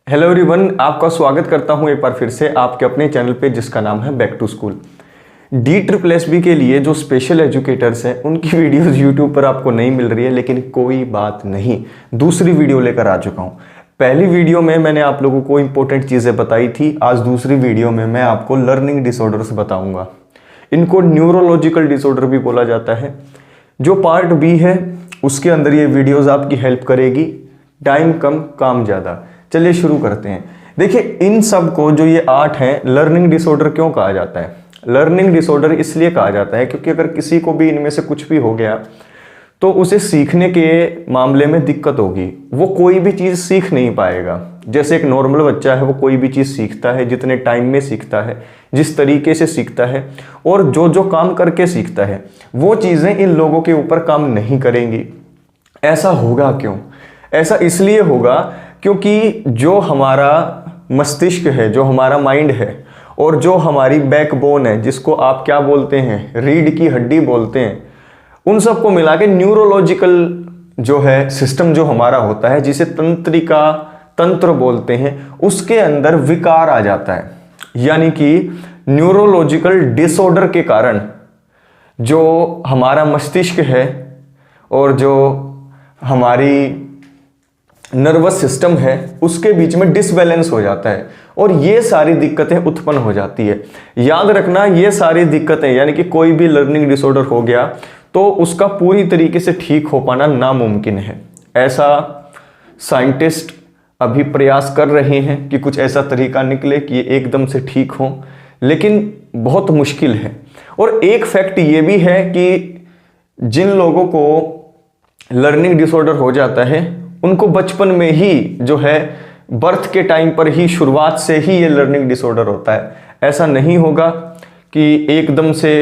Hello everyone, आपका स्वागत करता हूं एक बार फिर से आपके अपने चैनल पे जिसका नाम है बैक टू स्कूल। DSSB के लिए जो स्पेशल एजुकेटर्स हैं उनकी वीडियोस यूट्यूब पर आपको नहीं मिल रही है, लेकिन कोई बात नहीं, दूसरी वीडियो लेकर आ चुका हूं। पहली वीडियो में मैंने आप लोगों को इंपॉर्टेंट चीज़ें बताई थी, आज दूसरी वीडियो में मैं आपको लर्निंग डिसऑर्डर्स बताऊँगा। इनको न्यूरोलॉजिकल डिसऑर्डर भी बोला जाता है। जो पार्ट बी है उसके अंदर ये वीडियोज़ आपकी हेल्प करेगी। टाइम कम काम ज़्यादा। चलिए शुरू करते हैं। देखिए, इन सब को जो ये 8 हैं, लर्निंग डिसऑर्डर क्यों कहा जाता है? लर्निंग डिसऑर्डर इसलिए कहा जाता है क्योंकि अगर किसी को भी इनमें से कुछ भी हो गया तो उसे सीखने के मामले में दिक्कत होगी, वो कोई भी चीज़ सीख नहीं पाएगा। जैसे एक नॉर्मल बच्चा है, वो कोई भी चीज़ सीखता है, जितने टाइम में सीखता है, जिस तरीके से सीखता है और जो जो काम करके सीखता है, वो चीज़ें इन लोगों के ऊपर काम नहीं करेंगी। ऐसा होगा क्यों? ऐसा इसलिए होगा क्योंकि जो हमारा मस्तिष्क है, जो हमारा माइंड है और जो हमारी बैकबोन है, जिसको आप क्या बोलते हैं, रीढ़ की हड्डी बोलते हैं, उन सबको मिला के न्यूरोलॉजिकल जो है सिस्टम जो हमारा होता है, जिसे तंत्रिका तंत्र बोलते हैं, उसके अंदर विकार आ जाता है। यानी कि न्यूरोलॉजिकल डिसऑर्डर के कारण जो हमारा मस्तिष्क है और जो हमारी नर्वस सिस्टम है उसके बीच में डिसबैलेंस हो जाता है और ये सारी दिक्कतें उत्पन्न हो जाती है। याद रखना, ये सारी दिक्कतें यानी कि कोई भी लर्निंग डिसऑर्डर हो गया तो उसका पूरी तरीके से ठीक हो पाना नामुमकिन है। ऐसा साइंटिस्ट अभी प्रयास कर रहे हैं कि कुछ ऐसा तरीका निकले कि ये एकदम से ठीक हो, लेकिन बहुत मुश्किल है। और एक फैक्ट ये भी है कि जिन लोगों को लर्निंग डिसऑर्डर हो जाता है उनको बचपन में ही जो है, बर्थ के टाइम पर ही, शुरुआत से ही ये लर्निंग डिसऑर्डर होता है। ऐसा नहीं होगा कि एकदम से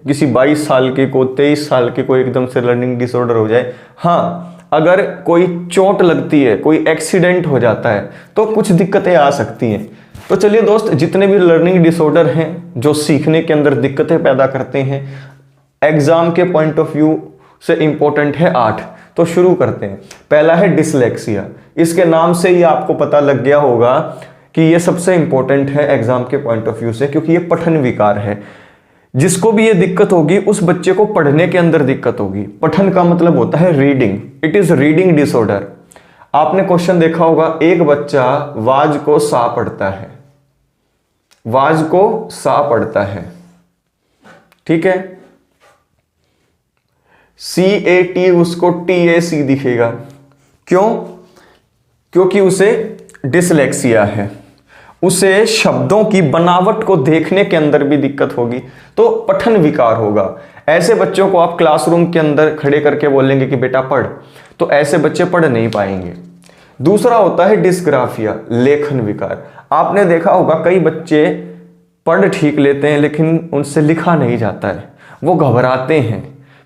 किसी 22 साल के को, 23 साल के को एकदम से लर्निंग डिसऑर्डर हो जाए। हाँ, अगर कोई चोट लगती है, कोई एक्सीडेंट हो जाता है तो कुछ दिक्कतें आ सकती हैं। तो चलिए दोस्त, जितने भी लर्निंग डिसऑर्डर हैं जो सीखने के अंदर दिक्कतें पैदा करते हैं, एग्जाम के पॉइंट ऑफ व्यू से इंपॉर्टेंट है 8। तो शुरू करते हैं। पहला है डिसलेक्सिया। इसके नाम से ही आपको पता लग गया होगा कि ये सबसे इंपॉर्टेंट है एग्जाम के पॉइंट ऑफ व्यू से, क्योंकि ये पठन विकार है। जिसको भी ये दिक्कत होगी उस बच्चे को पढ़ने के अंदर दिक्कत होगी। पठन का मतलब होता है reading, it is reading disorder. आपने क्वेश्चन देखा होगा, एक बच्चा वाज को सा पढ़ता है, वाज को सा पढ़ता है, ठीक है, CAT उसको TAC दिखेगा। क्यों? क्योंकि उसे डिसलेक्सिया है, उसे शब्दों की बनावट को देखने के अंदर भी दिक्कत होगी, तो पठन विकार होगा। ऐसे बच्चों को आप क्लासरूम के अंदर खड़े करके बोलेंगे कि बेटा पढ़, तो ऐसे बच्चे पढ़ नहीं पाएंगे। दूसरा होता है डिस्ग्राफिया, लेखन विकार। आपने देखा होगा कई बच्चे पढ़ ठीक लेते हैं लेकिन उनसे लिखा नहीं जाता है, वो घबराते हैं।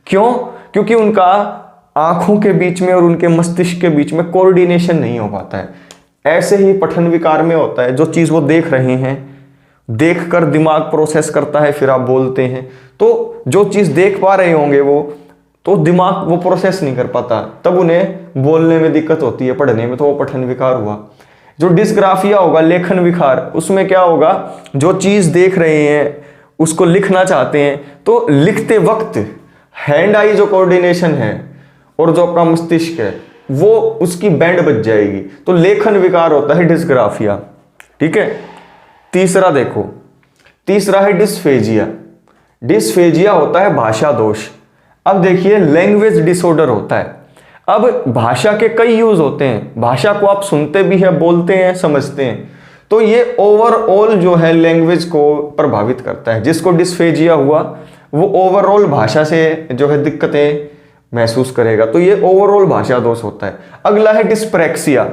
क्यों? क्योंकि उनका आंखों के बीच में और उनके मस्तिष्क के बीच में कोऑर्डिनेशन नहीं हो पाता है। ऐसे ही पठन विकार में होता है, जो चीज़ वो देख रहे हैं, देखकर दिमाग प्रोसेस करता है, फिर आप बोलते हैं तो जो चीज़ देख पा रहे होंगे वो, तो दिमाग वो प्रोसेस नहीं कर पाता, तब उन्हें बोलने में दिक्कत होती है, पढ़ने में, तो वो पठन विकार हुआ। जो डिस्ग्राफिया होगा, लेखन विकार, उसमें क्या होगा, जो चीज़ देख रहे हैं उसको लिखना चाहते हैं तो लिखते वक्त हैंड आई जो कोऑर्डिनेशन है और जो अपना मस्तिष्क है वो उसकी बैंड बज जाएगी, तो लेखन विकार होता है डिस्ग्राफिया, ठीक है। तीसरा देखो, तीसरा है डिस्फेजिया। डिस्फेजिया होता है भाषा दोष। अब देखिए, लैंग्वेज डिसऑर्डर होता है। अब भाषा के कई यूज होते हैं, भाषा को आप सुनते भी हैं, बोलते हैं, समझते हैं, तो ये ओवरऑल जो है लैंग्वेज को प्रभावित करता है। जिसको डिस्फेजिया हुआ वो ओवरऑल भाषा से जो है दिक्कतें महसूस करेगा, तो ये ओवरऑल भाषा दोष होता है। अगला है डिस्प्रेक्सिया।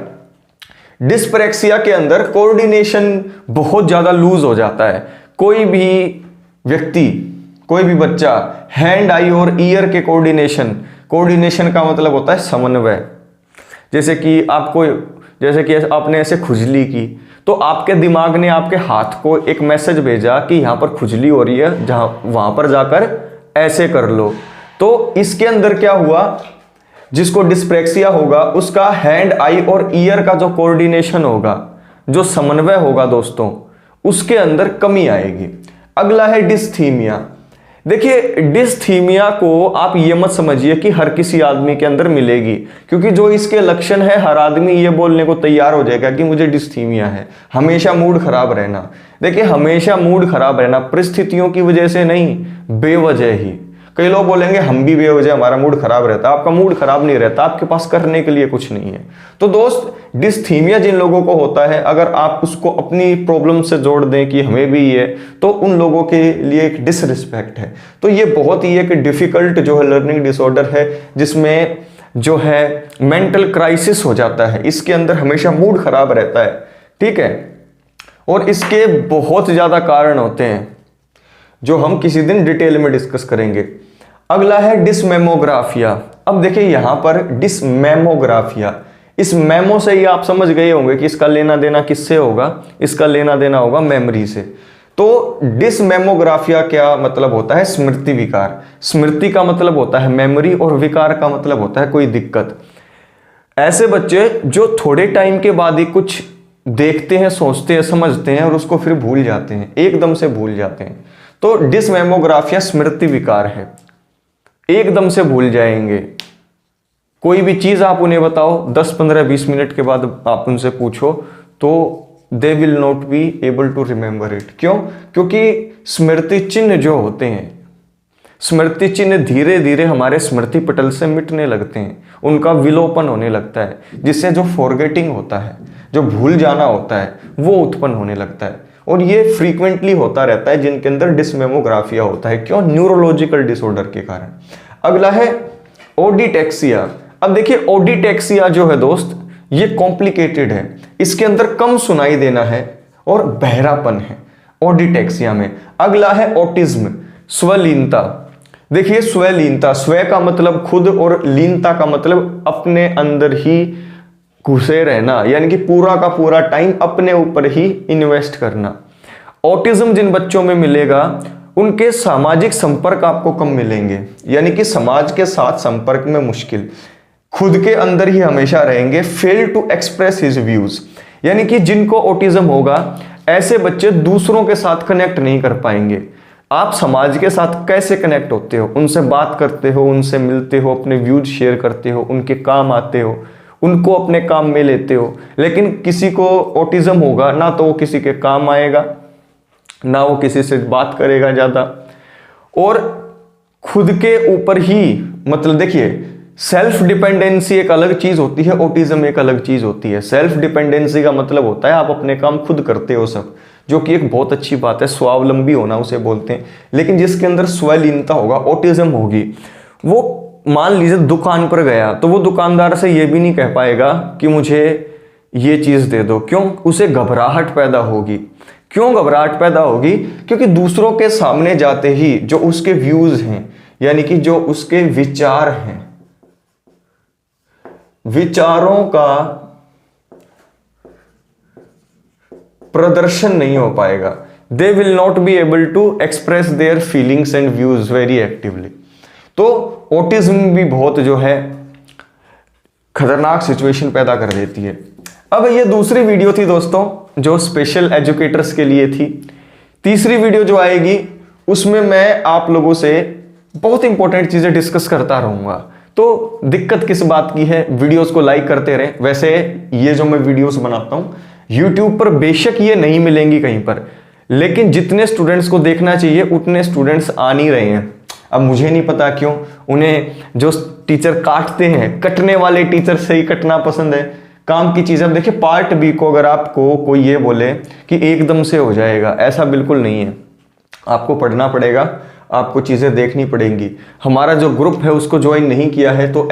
डिस्प्रेक्सिया के अंदर कोऑर्डिनेशन बहुत ज्यादा लूज हो जाता है। कोई भी व्यक्ति, कोई भी बच्चा हैंड, आई और ईयर के कोऑर्डिनेशन का मतलब होता है समन्वय। जैसे कि आपने ऐसे खुजली की तो आपके दिमाग ने आपके हाथ को एक मैसेज भेजा कि यहां पर खुजली हो रही है, वहां पर जाकर ऐसे कर लो। तो इसके अंदर क्या हुआ, जिसको डिस्प्रेक्सिया होगा उसका हैंड, आई और ईयर का जो कोऑर्डिनेशन होगा जो समन्वय होगा दोस्तों, उसके अंदर कमी आएगी। अगला है डिस्थीमिया। देखिए डिस्थीमिया को आप ये मत समझिए कि हर किसी आदमी के अंदर मिलेगी, क्योंकि जो इसके लक्षण है हर आदमी ये बोलने को तैयार हो जाएगा कि मुझे डिस्थीमिया है। हमेशा मूड खराब रहना, देखिए हमेशा मूड खराब रहना परिस्थितियों की वजह से नहीं, बेवजह ही। कई लोग बोलेंगे हम भी बेवजह हमारा मूड खराब रहता है। आपका मूड खराब नहीं रहता, आपके पास करने के लिए कुछ नहीं है। तो दोस्त डिस्थीमिया जिन लोगों को होता है, अगर आप उसको अपनी प्रॉब्लम से जोड़ दें कि हमें भी ये, तो उन लोगों के लिए एक डिसरिस्पेक्ट है। तो ये बहुत ही एक डिफिकल्ट जो है लर्निंग डिसऑर्डर है, जिसमें जो है मेंटल क्राइसिस हो जाता है। इसके अंदर हमेशा मूड खराब रहता है, ठीक है। और इसके बहुत ज्यादा कारण होते हैं जो हम किसी दिन डिटेल में डिस्कस करेंगे। अगला है डिसमेमोग्राफिया। अब देखिए यहां पर डिसमेमोग्राफिया, इस मेमो से ही आप समझ गए होंगे कि इसका लेना देना किससे होगा, इसका लेना देना होगा मेमोरी से। तो डिसमेमोग्राफिया क्या मतलब होता है, स्मृति विकार। स्मृति का मतलब होता है मेमोरी और विकार का मतलब होता है कोई दिक्कत। ऐसे बच्चे जो थोड़े टाइम के बाद ही कुछ देखते हैं, सोचते हैं, समझते हैं और उसको फिर भूल जाते हैं, एकदम से भूल जाते हैं। तो डिसमेमोग्राफिया स्मृति विकार है, एकदम से भूल जाएंगे। कोई भी चीज आप उन्हें बताओ 10, 15, 20 मिनट के बाद आप उनसे पूछो तो they will not be able to remember it. क्यों? क्योंकि स्मृति चिन्ह जो होते हैं, स्मृति चिन्ह धीरे धीरे हमारे स्मृति पटल से मिटने लगते हैं, उनका विलोपन होने लगता है, जिससे जो फॉरगेटिंग होता है, जो भूल जाना होता है, वो उत्पन्न होने लगता है। और ये फ्रीक्वेंटली होता रहता है जिनके अंदर डिसमेमोग्राफिया होता है। क्यों? न्यूरोलॉजिकल डिसऑर्डर के कारण। अगला है ओडिटेक्सिया। अब देखिए ओडिटेक्सिया जो है दोस्त, ये कॉम्प्लिकेटेड है, इसके अंदर कम सुनाई देना है और बहरापन है ओडिटेक्सिया में। अगला है ऑटिज्म, स्वलीनता। देखिए स्वलीनता, स्व का मतलब खुद और लीनता का मतलब अपने अंदर ही घुसे रहना, यानी कि पूरा का पूरा टाइम अपने ऊपर ही इन्वेस्ट करना। ऑटिज्म जिन बच्चों में मिलेगा उनके सामाजिक संपर्क आपको कम मिलेंगे, यानी कि समाज के साथ संपर्क में मुश्किल, खुद के अंदर ही हमेशा रहेंगे। Fail to express his views, यानी कि जिनको ऑटिज्म होगा ऐसे बच्चे दूसरों के साथ कनेक्ट नहीं कर पाएंगे। आप समाज के साथ कैसे कनेक्ट होते हो, उनसे बात करते हो, उनसे मिलते हो, अपने व्यूज शेयर करते हो, उनके काम आते हो, उनको अपने काम में लेते हो। लेकिन किसी को ऑटिज्म होगा ना, तो वो किसी के काम आएगा, ना वो किसी से बात करेगा ज्यादा, और खुद के ऊपर ही, मतलब देखिए सेल्फ डिपेंडेंसी एक अलग चीज होती है, ऑटिज्म एक अलग चीज होती है। सेल्फ डिपेंडेंसी का मतलब होता है आप अपने काम खुद करते हो सब, जो कि एक बहुत अच्छी बात है, स्वावलंबी होना उसे बोलते हैं। लेकिन जिसके अंदर स्वलीनता होगा, ऑटिज्म होगी, वो मान लीजिए दुकान पर गया तो वो दुकानदार से ये भी नहीं कह पाएगा कि मुझे ये चीज दे दो। क्यों? उसे घबराहट पैदा होगी। क्यों घबराहट पैदा होगी? क्योंकि दूसरों के सामने जाते ही जो उसके व्यूज हैं, यानी कि जो उसके विचार हैं, विचारों का प्रदर्शन नहीं हो पाएगा। They will not be able to express their feelings and views very actively. तो ऑटिज्म भी बहुत जो है खतरनाक सिचुएशन पैदा कर देती है। अब ये दूसरी वीडियो थी दोस्तों जो स्पेशल एजुकेटर्स के लिए थी। तीसरी वीडियो जो आएगी उसमें मैं आप लोगों से बहुत इंपॉर्टेंट चीजें डिस्कस करता रहूंगा। तो दिक्कत किस बात की है, वीडियोस को लाइक करते रहे। वैसे ये जो मैं वीडियोस बनाता हूं यूट्यूब पर बेशक ये नहीं मिलेंगी कहीं पर, लेकिन जितने स्टूडेंट्स को देखना चाहिए उतने स्टूडेंट्स आ नहीं रहे हैं। अब मुझे नहीं पता क्यों, उन्हें जो टीचर काटते हैं, कटने वाले टीचर से ही कटना पसंद है, काम की चीज। अब देखिए पार्ट बी को अगर आपको कोई ये बोले कि एकदम से हो जाएगा, ऐसा बिल्कुल नहीं है। आपको पढ़ना पड़ेगा, आपको चीजें देखनी पड़ेंगी। हमारा जो ग्रुप है उसको ज्वाइन नहीं किया है तो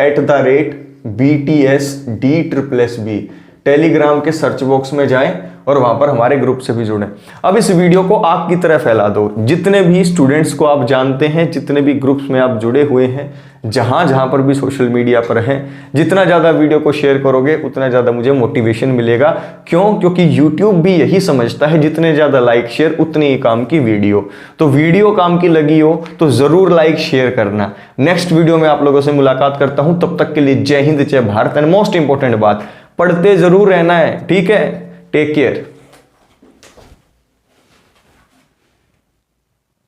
@BTSD_SSB टेलीग्राम के सर्च बॉक्स में जाएं और वहां पर हमारे ग्रुप से भी जुड़ें। अब इस वीडियो को आग की तरह फैला दो। जितने भी स्टूडेंट्स को आप जानते हैं, जितने भी ग्रुप्स में आप जुड़े हुए हैं, जहां जहां पर भी सोशल मीडिया पर हैं, जितना ज़्यादा वीडियो को शेयर करोगे उतना ज़्यादा मुझे मोटिवेशन मिलेगा। क्यों? क्योंकि यूट्यूब भी यही समझता है जितने ज़्यादा लाइक शेयर उतनी ही काम की वीडियो। तो वीडियो काम की लगी हो तो ज़रूर लाइक शेयर करना। नेक्स्ट वीडियो में आप लोगों से मुलाकात करता हूं, तब तक के लिए जय हिंद, जय भारत। एंड मोस्ट इंपॉर्टेंट बात, पढ़ते जरूर रहना है, ठीक है? Take care.